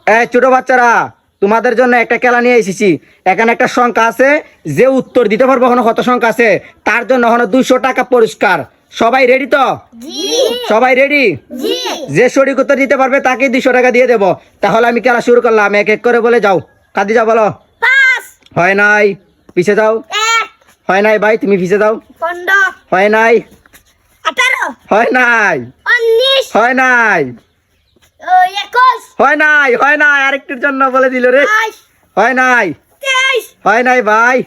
এই ছোট বাচ্চারা, তোমাদের জন্য একটা খেলা নিয়ে এসেছি। এখানে একটা সংখ্যা আছে, যে উত্তর দিতে পারবো হলো কত সংখ্যা আছে তার জন্য হলো 200 টাকা পুরস্কার। সবাই রেডি তো? সবাই রেডি? যে সঠিক উত্তর দিতে পারবে তাকে 200 টাকা দিয়ে দেবো। তাহলে আমি খেলা শুরু করলাম, এক এক করে বলে যাও। কাদিজা বলো। হয় নাই, পিছে যাও। হয় নাই ভাই, তুমি পিছে যাও। হয় নাই, হয় নাই, হয় নাই, হয় নাই, হয় নাই, আরেকটির জন্য বলে দিল রে। হয় নাই, হয় নাই ভাই,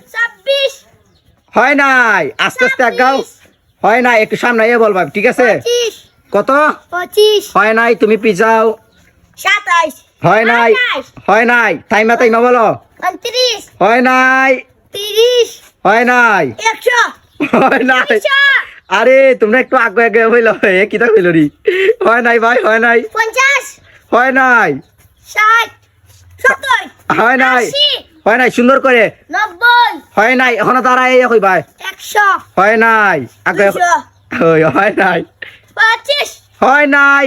হয় নাই, আস্তে আস্তে আগাও। হয় নাই, একটু সামনে এ বলবা, ঠিক আছে? কত? হয় নাই, তুমি পিছাও। হয় নাই, হয় নাই, তাইমা তাইমা বলো। হয় নাই, হয় নাই, হয় নাই। আরে তোমরা একটু আগে আগে হইল, কিতা হইল রি? হয় নাই ভাই, হয় নাই, হয় নাই, হয় নাই, হয় নাই, সুন্দর করে। হয় নাই, এখনো দাঁড়ায় হই ভাই। হয় নাই, আগে হয় নাই, হয় নাই,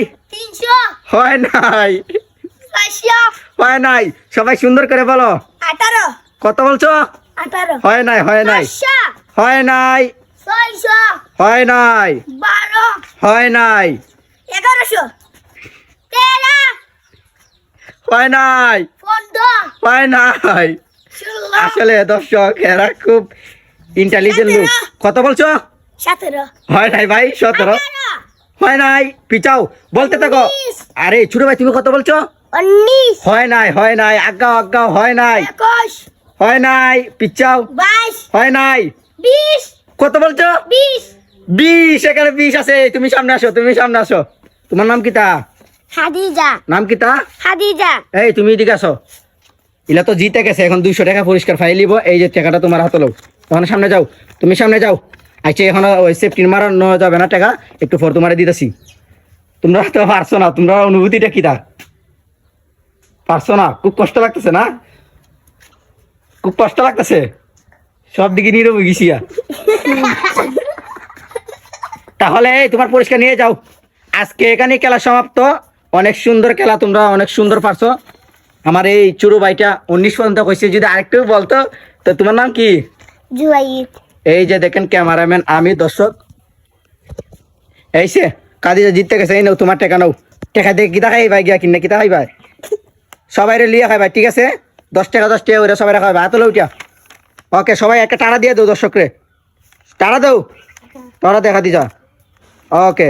হয় নাই, হয় নাই। সবাই সুন্দর করে বলো। কত বলছো? হয় নাই, হয় নাই, হয় নাই, হয় নাই, হয় নাই, হয় নাই, হয় নাই। আসলে দর্শক এরা খুব ইন্টেলিজেন্ট লোক। কত বলছো? হয় নাই ভাই, 17। হয় নাই, পিছাও, বলতে থাকো। আরে ছোট ভাই তুমি কত বলছো? হয় নাই, হয় নাই, আগাও আগাও। হয় নাই, হয় নাই, পিছাও। হয় নাই, কত বলছো? 20। এখানে 20 আছে। তুমি সামনে আসো, তুমি সামনে আসো। তোমার নাম কিতা? নাম কিতা? এই তুমি এদিকে আসো। ইলা তো জিতে গেছে, এখন 200 টাকা পুরস্কার ফাইল লিব। এই যে টাকাটা তোমার হাতে লো। তখন সামনে যাও, তুমি সামনে যাও। আচ্ছা এখন ওই সেফটির মারানো যাবে না টাকা, একটু পর তোমারে দিতেছি। তোমরা তো পারছো না, তোমরা অনুভূতিটা কিতা? পারছো না? খুব কষ্ট লাগতেছে না? খুব কষ্ট লাগতেছে? সব দিকে নীরব হয়ে গেছি। তাহলে তোমার পুরস্কার নিয়ে যাও। আজকে এখানে খেলা সমাপ্ত। অনেক সুন্দর খেলা, তোমরা অনেক সুন্দর পারছো। আমার এই চুরু ভাইটা 19 পর্যন্ত কইছে, যদি আরেকটু বলতো। তো তোমার নাম কি? এই যে দেখেন ক্যামেরাম্যান, আমি দর্শক। এই সে কাদিজা জিততে গেছে। এই নাও তোমার টাকা, নাও। টাকা দিয়ে কিতা খাই ভাই, গিয়া কিনে কিতা খাই ভাই। সবাই লিয়া খাই ভাই, ঠিক আছে? 10 টাকা 10 টাকা ওইটা সবাই খাই ভাই। হাতে উঠিয়া। ওকে, সবাই একটা টাড়া দিয়ে দাও দর্শকরে। টাড়া দাও, টাড়া দেখা দিজা। ওকে।